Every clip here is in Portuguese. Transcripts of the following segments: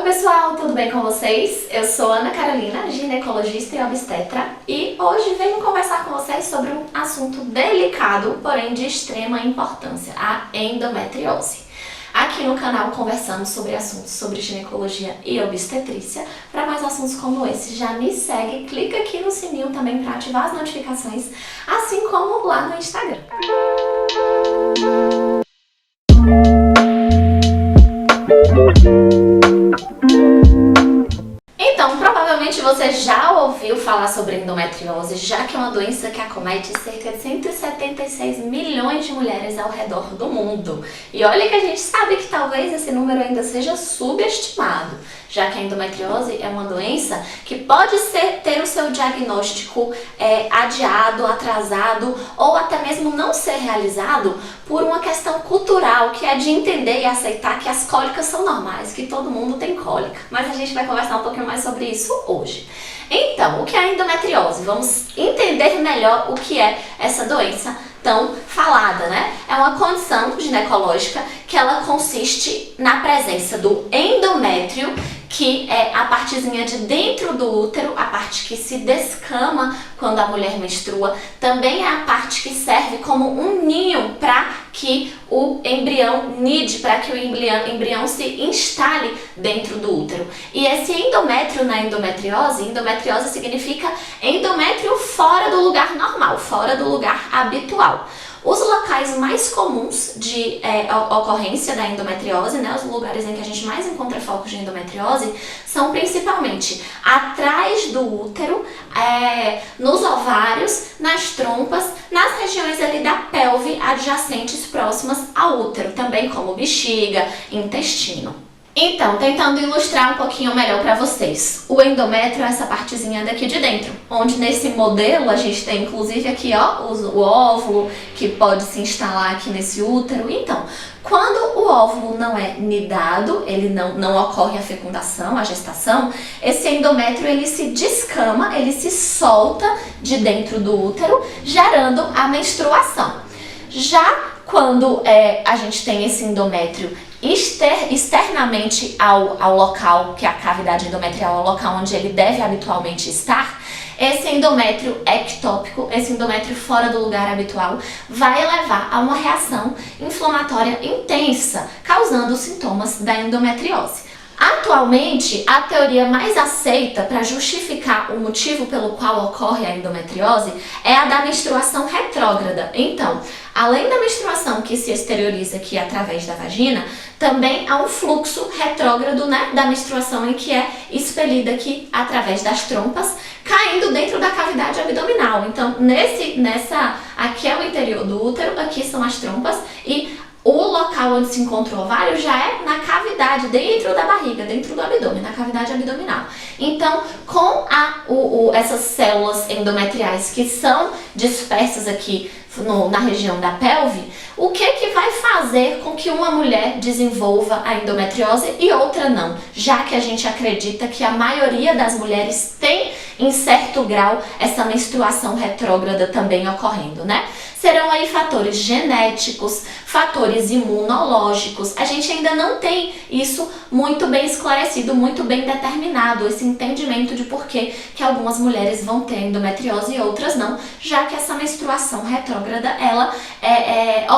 pessoal, tudo bem com vocês? Eu sou Ana Carolina, ginecologista e obstetra, e hoje venho conversar com vocês sobre um assunto delicado, porém de extrema importância, a endometriose. Aqui no canal conversamos sobre assuntos sobre ginecologia e obstetrícia. Para mais assuntos como esse, já me segue, clica aqui no sininho também para ativar as notificações, assim como lá no Instagram. Então, provavelmente você já ouviu falar sobre endometriose, já que é uma doença que acomete cerca de 176 milhões de mulheres ao redor do mundo. E olha que a gente sabe que talvez esse número ainda seja subestimado, já que a endometriose é uma doença que pode ter o seu diagnóstico adiado, atrasado ou até mesmo não ser realizado por uma questão cultural, que é de entender e aceitar que as cólicas são normais, que todo mundo tem cólica. Mas a gente vai conversar um pouquinho mais sobre isso hoje. Então, o que é a endometriose? Vamos entender melhor o que é essa doença tão falada, né? É uma condição ginecológica que ela consiste na presença do endométrio, que é a partezinha de dentro do útero, a parte que se descama quando a mulher menstrua. Também é a parte que serve como um ninho para que o embrião nide, para que o embrião se instale dentro do útero. E esse endométrio na endometriose significa endométrio fora do lugar normal, fora do lugar habitual. Os locais mais comuns de ocorrência da endometriose, né, os lugares em que a gente mais encontra focos de endometriose, são principalmente atrás do útero, nos ovários, nas trompas, nas regiões ali da pelve adjacentes próximas ao útero, também como bexiga, intestino. Então, tentando ilustrar um pouquinho melhor para vocês, o endométrio é essa partezinha daqui de dentro, onde nesse modelo a gente tem inclusive aqui o óvulo que pode se instalar aqui nesse útero. Então, quando o óvulo não é nidado, ele não ocorre a fecundação, a gestação, esse endométrio ele se descama, ele se solta de dentro do útero, gerando a menstruação. Já quando a gente tem esse endométrio externamente ao local, que é a cavidade endometrial, ao local onde ele deve habitualmente estar, esse endométrio ectópico, esse endométrio fora do lugar habitual, vai levar a uma reação inflamatória intensa, causando os sintomas da endometriose. Atualmente, a teoria mais aceita para justificar o motivo pelo qual ocorre a endometriose é a da menstruação retrógrada. Então, além da menstruação que se exterioriza aqui através da vagina, também há um fluxo retrógrado, né, da menstruação em que é expelida aqui através das trompas, caindo dentro da cavidade abdominal. Então, aqui é o interior do útero, aqui são as trompas e o local onde se encontra o ovário já é na cavidade, dentro da barriga, dentro do abdômen, na cavidade abdominal. Então, com essas células endometriais que são dispersas aqui na região da pelve, o que vai fazer com que uma mulher desenvolva a endometriose e outra não? Já que a gente acredita que a maioria das mulheres tem, em certo grau, essa menstruação retrógrada também ocorrendo, né? Serão aí fatores genéticos, fatores imunológicos. A gente ainda não tem isso muito bem esclarecido, muito bem determinado, esse entendimento de por que algumas mulheres vão ter endometriose e outras não, já que essa menstruação retrógrada, ela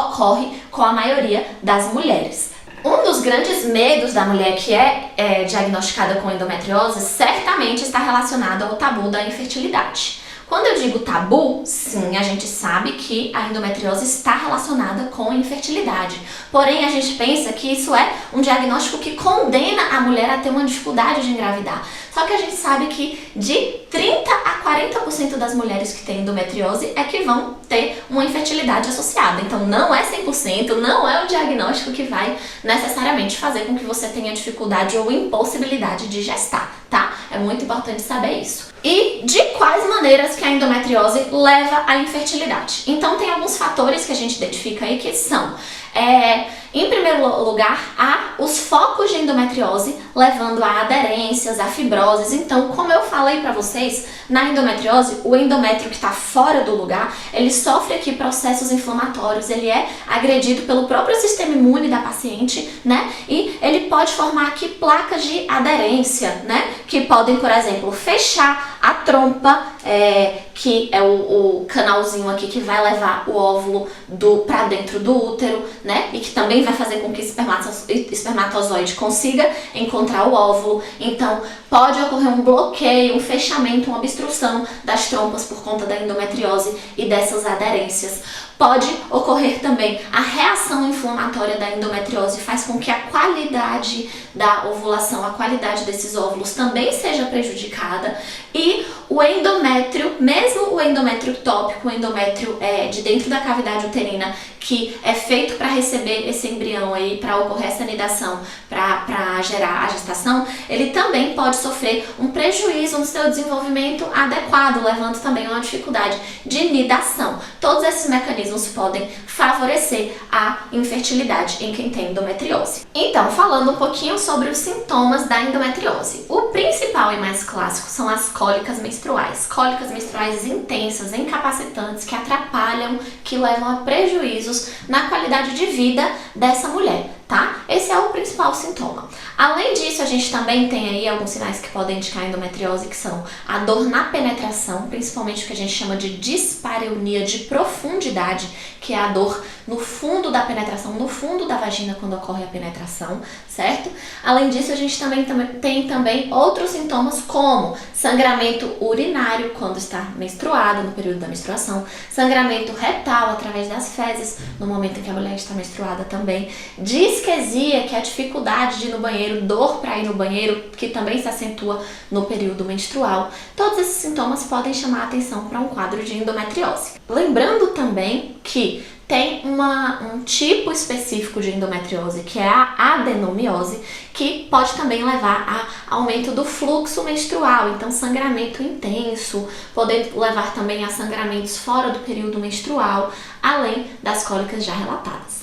ocorre com a maioria das mulheres. Um dos grandes medos da mulher que é diagnosticada com endometriose certamente está relacionado ao tabu da infertilidade. Quando eu digo tabu, sim, a gente sabe que a endometriose está relacionada com a infertilidade. Porém, a gente pensa que isso é um diagnóstico que condena a mulher a ter uma dificuldade de engravidar. Só que a gente sabe que de 30% a 40% das mulheres que têm endometriose é que vão ter uma infertilidade associada. Então, não é 100%, não é o diagnóstico que vai necessariamente fazer com que você tenha dificuldade ou impossibilidade de gestar, tá? É muito importante saber isso. E de quais maneiras que a endometriose leva à infertilidade. Então tem alguns fatores que a gente identifica aí que são, em primeiro lugar, há os focos de endometriose levando a aderências, a fibroses. Então, como eu falei para vocês, na endometriose, o endométrio que está fora do lugar, ele sofre aqui processos inflamatórios, ele é agredido pelo próprio sistema imune da paciente, né? E ele pode formar aqui placas de aderência, né? Que podem, por exemplo, fechar a trompa, que é o canalzinho aqui que vai levar o óvulo para dentro do útero, né? E que também vai fazer com que o espermatozoide consiga encontrar o óvulo. Então, pode ocorrer um bloqueio, um fechamento, uma obstrução das trompas por conta da endometriose e dessas aderências. Pode ocorrer também a reação inflamatória da endometriose, faz com que a qualidade da ovulação, a qualidade desses óvulos também seja prejudicada. E o endométrio, mesmo o endométrio tópico, o endométrio de dentro da cavidade uterina, que é feito para receber esse embrião aí, para ocorrer essa nidação, para gerar a gestação, ele também pode sofrer um prejuízo no seu desenvolvimento adequado, levando também a uma dificuldade de nidação. Todos esses mecanismos podem favorecer a infertilidade em quem tem endometriose. Então, falando um pouquinho sobre os sintomas da endometriose. O principal e mais clássico são as cólicas menstruais. Cólicas menstruais intensas, incapacitantes, que atrapalham, que levam a prejuízos na qualidade de vida dessa mulher, tá? Esse é o principal sintoma. Além disso, a gente também tem aí alguns sinais que podem indicar endometriose, que são a dor na penetração, principalmente o que a gente chama de dispareunia de profundidade, que é a dor no fundo da penetração, no fundo da vagina quando ocorre a penetração, certo? Além disso, a gente também tem também outros sintomas como sangramento urinário quando está menstruada, no período da menstruação, sangramento retal através das fezes no momento em que a mulher está menstruada também, disquesia, que é a dificuldade de ir no banheiro, dor para ir no banheiro, que também se acentua no período menstrual. Todos esses sintomas podem chamar a atenção para um quadro de endometriose. Lembrando também que tem um tipo específico de endometriose, que é a adenomiose, que pode também levar a aumento do fluxo menstrual, então sangramento intenso, poder levar também a sangramentos fora do período menstrual, além das cólicas já relatadas.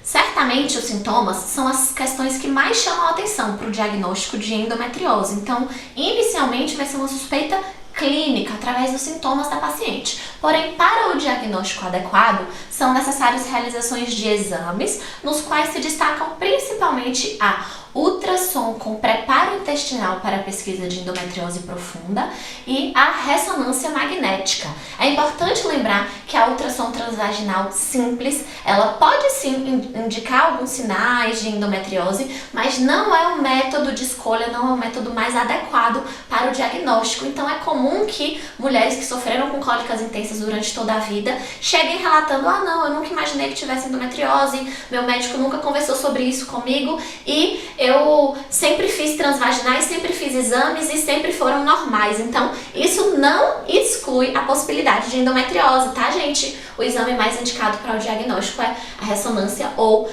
Certamente os sintomas são as questões que mais chamam a atenção para o diagnóstico de endometriose. Então, inicialmente vai ser uma suspeita clínica através dos sintomas da paciente. Porém, para o diagnóstico adequado, são necessárias realizações de exames, nos quais se destacam principalmente a ultrassom com preparo intestinal para a pesquisa de endometriose profunda e a ressonância magnética. É importante lembrar que a ultrassom transvaginal simples, ela pode sim indicar alguns sinais de endometriose, mas não é um método de escolha, não é um método mais adequado para o diagnóstico. Então é comum que mulheres que sofreram com cólicas intensas durante toda a vida cheguem relatando: não, eu nunca imaginei que tivesse endometriose, meu médico nunca conversou sobre isso comigo e eu sempre fiz transvaginais, sempre fiz exames e sempre foram normais. Então, isso não exclui a possibilidade de endometriose, tá, gente? O exame mais indicado para o diagnóstico é a ressonância ou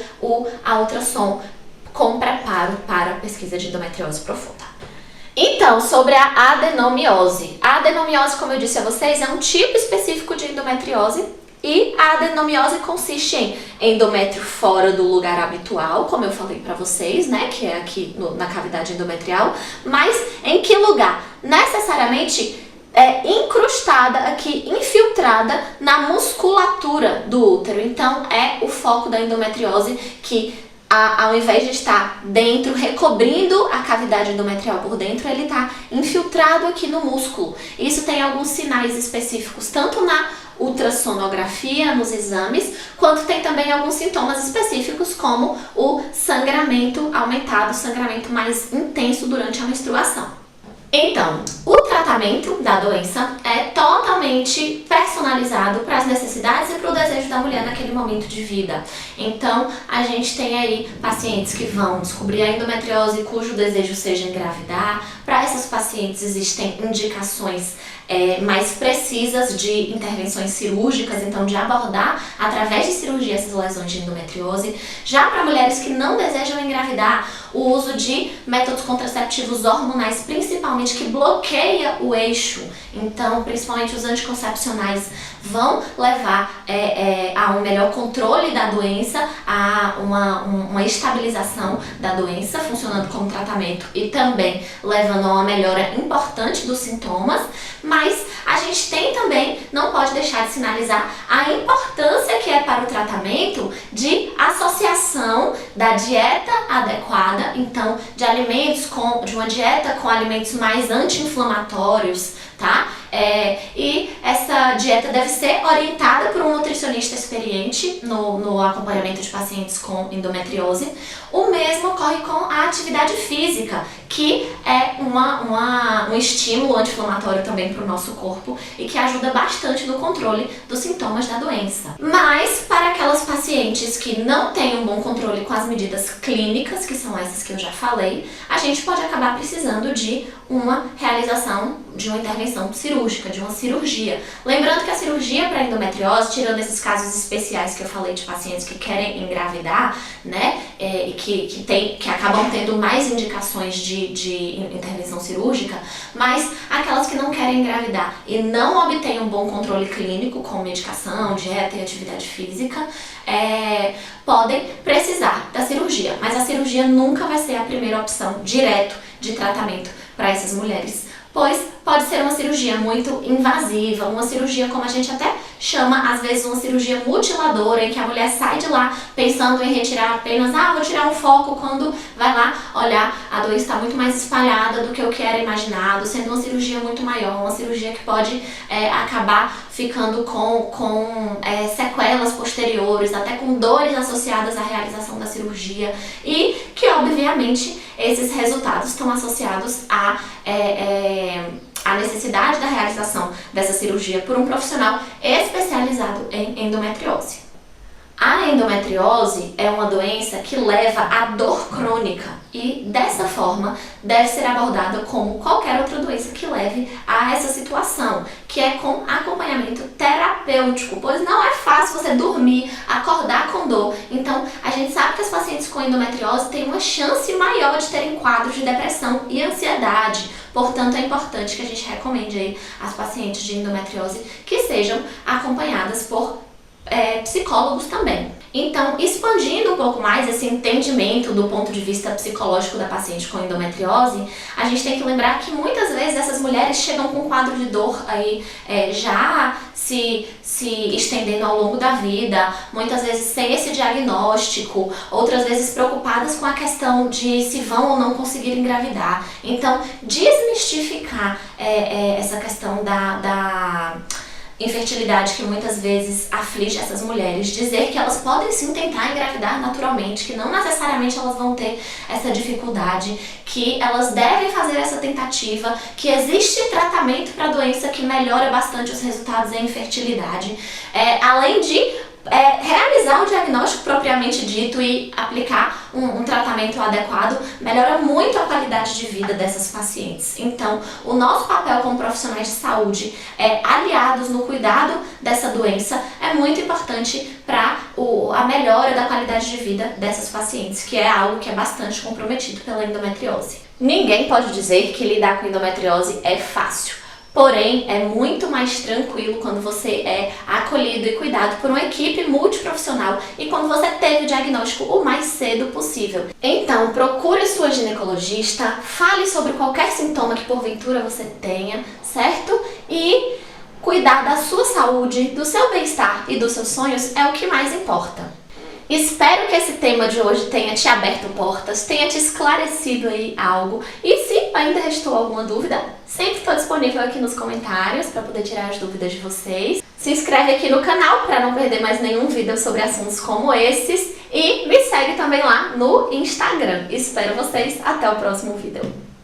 a ultrassom com preparo para a pesquisa de endometriose profunda. Então, sobre a adenomiose. A adenomiose, como eu disse a vocês, é um tipo específico de endometriose. E a adenomiose consiste em endométrio fora do lugar habitual, como eu falei pra vocês, né, que é aqui na cavidade endometrial, mas em que lugar? Necessariamente incrustada aqui, infiltrada na musculatura do útero. Então é o foco da endometriose que, ao invés de estar dentro, recobrindo a cavidade endometrial por dentro, ele está infiltrado aqui no músculo. Isso tem alguns sinais específicos, tanto na ultrassonografia, nos exames, quanto tem também alguns sintomas específicos, como o sangramento aumentado, o sangramento mais intenso durante a menstruação. Então, o tratamento da doença é totalmente personalizado para as necessidades e para o desejo da mulher naquele momento de vida. Então, a gente tem aí pacientes que vão descobrir a endometriose cujo desejo seja engravidar. Para essas pacientes existem indicações mais precisas de intervenções cirúrgicas, então de abordar através de cirurgia essas lesões de endometriose. Já para mulheres que não desejam engravidar, o uso de métodos contraceptivos hormonais, principalmente principalmente que bloqueia o eixo. Então, principalmente os anticoncepcionais vão levar a um melhor controle da doença, a uma estabilização da doença, funcionando como tratamento e também levando a uma melhora importante dos sintomas. Mas a gente tem também, não pode deixar de sinalizar a importância que é para o tratamento de associação da dieta adequada, então de uma dieta com alimentos mais anti-inflamatórios, tá? E essa dieta deve ser orientada por um nutricionista experiente no acompanhamento de pacientes com endometriose. O mesmo ocorre com a atividade física, que é um estímulo anti-inflamatório também para o nosso corpo e que ajuda bastante no controle dos sintomas da doença. Mas para aquelas pacientes que não têm um bom controle com as medidas clínicas, que são essas que eu já falei, a gente pode acabar precisando de uma realização de uma intervenção cirúrgica, de uma cirurgia. Lembrando que a cirurgia para endometriose, tirando esses casos especiais que eu falei de pacientes que querem engravidar, né, e que acabam tendo mais indicações de intervenção cirúrgica, mas aquelas que não querem engravidar e não obtêm um bom controle clínico com medicação, dieta e atividade física, podem precisar da cirurgia. Mas a cirurgia nunca vai ser a primeira opção direto de tratamento para essas mulheres, pois pode ser uma cirurgia muito invasiva, uma cirurgia como a gente até chama, às vezes, uma cirurgia mutiladora, em que a mulher sai de lá pensando em retirar apenas, vou tirar um foco, quando vai lá olhar, a doença está muito mais espalhada do que o que era imaginado, sendo uma cirurgia muito maior, uma cirurgia que pode acabar ficando com sequelas posteriores, até com dores associadas à realização da cirurgia, e que, obviamente, esses resultados estão associados a necessidade da realização dessa cirurgia por um profissional especializado em endometriose. A endometriose é uma doença que leva à dor crônica e, dessa forma, deve ser abordada como qualquer outra doença que leve a essa situação, que é com acompanhamento terapêutico, pois não é fácil você dormir, acordar com dor. Então, a gente sabe que as pacientes com endometriose têm uma chance maior de terem quadros de depressão e ansiedade. Portanto, é importante que a gente recomende aí às pacientes de endometriose que sejam acompanhadas por psicólogos também. Então, expandindo um pouco mais esse entendimento do ponto de vista psicológico da paciente com endometriose, a gente tem que lembrar que muitas vezes essas mulheres chegam com um quadro de dor aí já se estendendo ao longo da vida, muitas vezes sem esse diagnóstico, outras vezes preocupadas com a questão de se vão ou não conseguir engravidar. Então, desmistificar essa questão da infertilidade que muitas vezes aflige essas mulheres, dizer que elas podem sim tentar engravidar naturalmente, que não necessariamente elas vão ter essa dificuldade, que elas devem fazer essa tentativa, que existe tratamento para a doença que melhora bastante os resultados em infertilidade, além de realizar o diagnóstico propriamente dito e aplicar um tratamento adequado, melhora muito a qualidade de vida dessas pacientes. Então, o nosso papel como profissionais de saúde, aliados no cuidado dessa doença, é muito importante para a melhora da qualidade de vida dessas pacientes, que é algo que é bastante comprometido pela endometriose. Ninguém pode dizer que lidar com endometriose é fácil. Porém, é muito mais tranquilo quando você é acolhido e cuidado por uma equipe multiprofissional e quando você teve o diagnóstico o mais cedo possível. Então, procure sua ginecologista, fale sobre qualquer sintoma que porventura você tenha, certo? E cuidar da sua saúde, do seu bem-estar e dos seus sonhos é o que mais importa. Espero que esse tema de hoje tenha te aberto portas, tenha te esclarecido aí algo. E se ainda restou alguma dúvida, sempre estou disponível aqui nos comentários para poder tirar as dúvidas de vocês. Se inscreve aqui no canal para não perder mais nenhum vídeo sobre assuntos como esses. E me segue também lá no Instagram. Espero vocês até o próximo vídeo.